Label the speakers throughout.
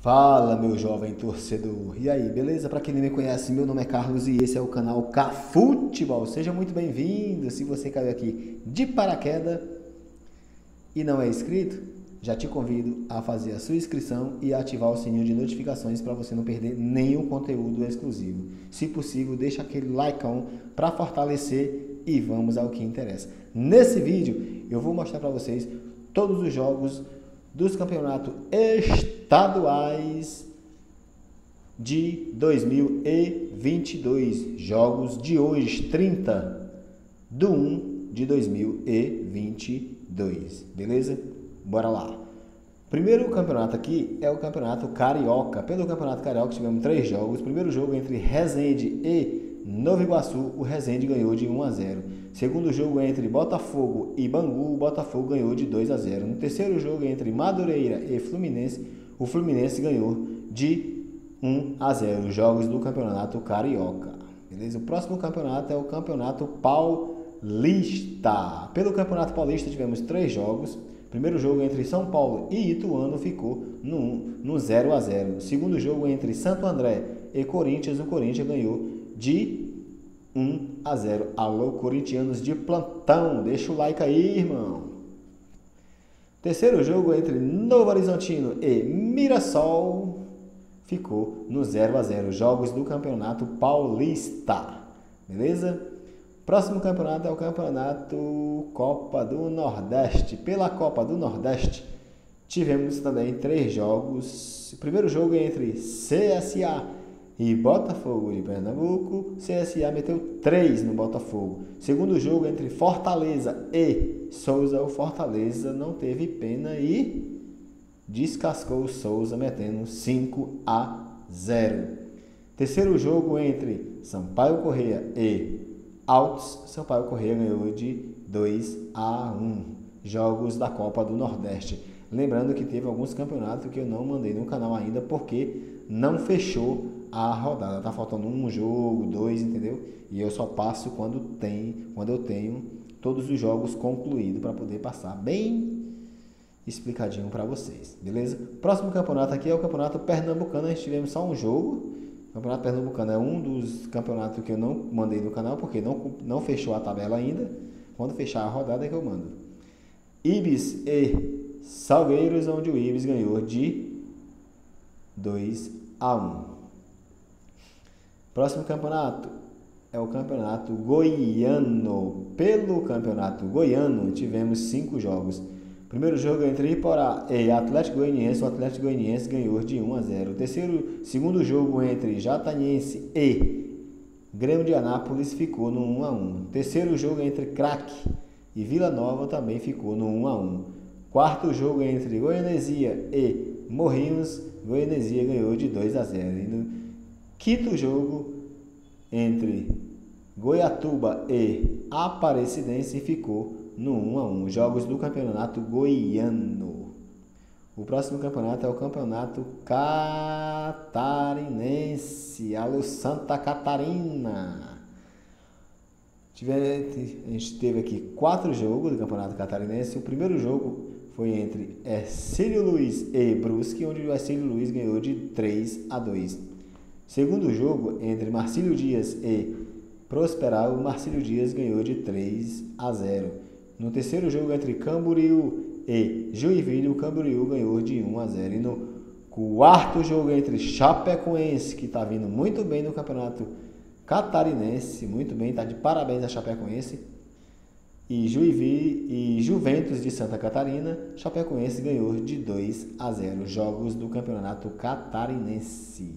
Speaker 1: Fala, meu jovem torcedor. E aí, beleza? Para quem não me conhece, meu nome é Carlos e esse é o canal Cafutebol. Seja muito bem-vindo. Se você caiu aqui de paraquedas e não é inscrito, já te convido a fazer a sua inscrição e ativar o sininho de notificações para você não perder nenhum conteúdo exclusivo. Se possível, deixa aquele likeão para fortalecer e vamos ao que interessa. Nesse vídeo, eu vou mostrar para vocês todos os jogos dos campeonatos estaduais de 2022. Jogos de hoje, 30/1/2022. Beleza? Bora lá. Primeiro campeonato aqui é o Campeonato Carioca. Pelo Campeonato Carioca tivemos 3 jogos. Primeiro jogo entre Resende e Nova Iguaçu. O Resende ganhou de 1-0. Segundo jogo entre Botafogo e Bangu, o Botafogo ganhou de 2-0. No terceiro jogo entre Madureira e Fluminense, o Fluminense ganhou de 1-0. Jogos do Campeonato Carioca. Beleza? O próximo campeonato é o Campeonato Paulista. Pelo Campeonato Paulista tivemos 3 jogos. Primeiro jogo entre São Paulo e Ituano ficou no 0-0. Segundo jogo entre Santo André e Corinthians, o Corinthians ganhou de 1-0. Alô, corintianos de plantão, deixa o like aí, irmão. Terceiro jogo entre Novo Horizontino e Mirassol ficou no 0-0. Jogos do Campeonato Paulista. Beleza? Próximo campeonato é o Campeonato Copa do Nordeste. Pela Copa do Nordeste tivemos também 3 jogos. O primeiro jogo é entre CSA e Botafogo de Pernambuco. CSA meteu 3 no Botafogo. Segundo jogo entre Fortaleza e Souza. O Fortaleza não teve pena e descascou o Souza metendo 5-0. Terceiro jogo entre Sampaio Corrêa e Altos. Sampaio Corrêa ganhou de 2-1. Jogos da Copa do Nordeste. Lembrando que teve alguns campeonatos que eu não mandei no canal ainda porque não fechou a rodada. Tá faltando um jogo, 2, entendeu? E eu só passo quando eu tenho todos os jogos concluídos para poder passar bem explicadinho para vocês, beleza? Próximo campeonato aqui é o Campeonato Pernambucano. A gente tivemos só um jogo. O Campeonato Pernambucano é um dos campeonatos que eu não mandei no canal porque não fechou a tabela ainda. Quando fechar a rodada é que eu mando. Ibis e Salgueiros, onde o Ibis ganhou de 2-1. Próximo campeonato é o Campeonato Goiano. Pelo Campeonato Goiano tivemos 5 jogos. Primeiro jogo entre Iporá e Atlético Goianiense. O Atlético Goianiense ganhou de 1-0. Segundo jogo entre Jataiense e Grêmio de Anápolis ficou no 1-1. Terceiro jogo entre Craque e Vila Nova também ficou no 1-1. Quarto jogo entre Goianesia e Morrinhos. Goianesia ganhou de 2-0. E no quinto jogo entre Goiatuba e Aparecidense ficou no 1-1. Jogos do Campeonato Goiano. O próximo campeonato é o Campeonato Catarinense. Alô, Santa Catarina. A gente teve aqui 4 jogos do Campeonato Catarinense. O primeiro jogo foi entre Ercílio Luiz e Brusque, onde o Ercílio Luiz ganhou de 3-2. Segundo jogo entre Marcílio Dias e Prosperal, o Marcílio Dias ganhou de 3-0. No terceiro jogo entre Camboriú e Joinville, o Camboriú ganhou de 1-0. E no quarto jogo entre Chapecoense, que está vindo muito bem no Campeonato Catarinense, muito bem, está de parabéns a Chapecoense, e Juventus de Santa Catarina, Chapecoense ganhou de 2-0. Jogos do Campeonato Catarinense.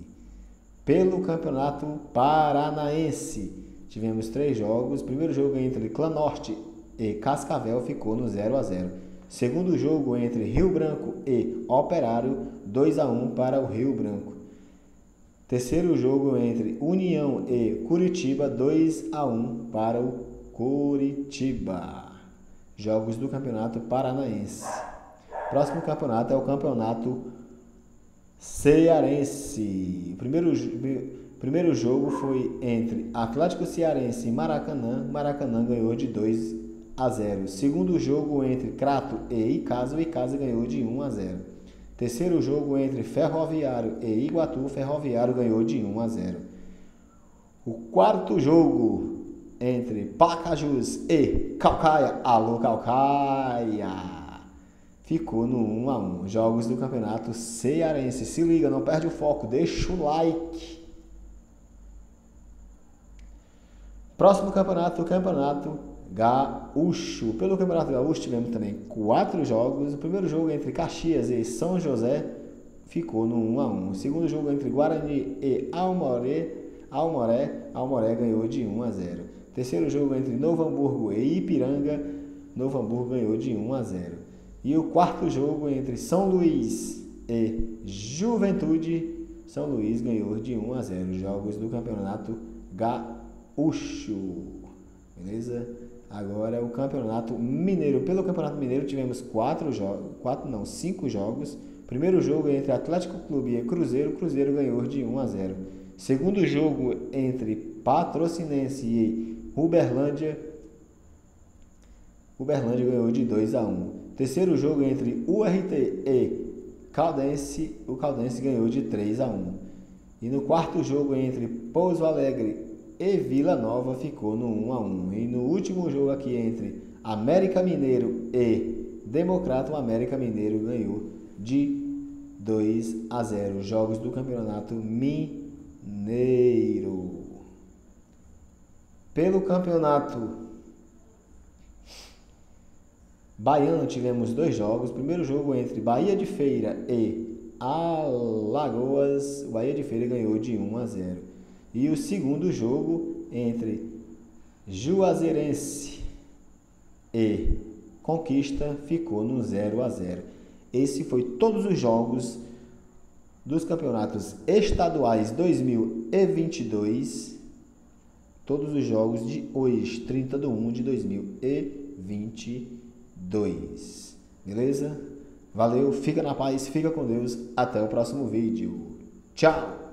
Speaker 1: Pelo Campeonato Paranaense, tivemos 3 jogos. Primeiro jogo entre Clã Norte e Cascavel ficou no 0-0. Segundo jogo entre Rio Branco e Operário, 2-1 para o Rio Branco. Terceiro jogo entre União e Curitiba, 2-1 para o Curitiba. Jogos do Campeonato Paranaense. Próximo campeonato é o Campeonato Cearense. O primeiro jogo foi entre Atlético Cearense e Maracanã. Maracanã ganhou de 2-0. Segundo jogo entre Crato e Icasa. O Icasa ganhou de 1-0. Terceiro jogo entre Ferroviário e Iguatu, Ferroviário ganhou de 1-0. O quarto jogo entre Pacajus e Caucaia, alô Caucaia, ficou no 1-1. Jogos do Campeonato Cearense. Se liga, não perde o foco, deixa o like. Próximo campeonato, o Campeonato Gaúcho. Pelo Campeonato Gaúcho tivemos também 4 jogos. O primeiro jogo entre Caxias e São José ficou no 1-1. O segundo jogo entre Guarani e Aimoré ganhou de 1-0. Terceiro jogo entre Novo Hamburgo e Ipiranga, Novo Hamburgo ganhou de 1-0. E o quarto jogo entre São Luís e Juventude, São Luís ganhou de 1-0. Jogos do Campeonato Gaúcho. Beleza? Agora o Campeonato Mineiro. Pelo Campeonato Mineiro tivemos 5 jogos. Primeiro jogo entre Atlético Clube e Cruzeiro, Cruzeiro ganhou de 1-0. Segundo jogo entre Patrocinense e Uberlândia, Uberlândia ganhou de 2-1. Terceiro jogo entre URT e Caldense, o Caldense ganhou de 3-1. E no quarto jogo entre Pouso Alegre e Vila Nova ficou no 1-1. E no último jogo aqui entre América Mineiro e Democrata, o América Mineiro ganhou de 2-0. Jogos do Campeonato Mineiro. Pelo Campeonato Baiano tivemos 2 jogos. O primeiro jogo entre Bahia de Feira e Alagoas, o Bahia de Feira ganhou de 1-0. E o segundo jogo entre Juazeirense e Conquista ficou no 0-0. Esse foi todos os jogos dos campeonatos estaduais 2022, todos os jogos de hoje, 30/1 de 2022. Beleza? Valeu, fica na paz, fica com Deus, até o próximo vídeo. Tchau!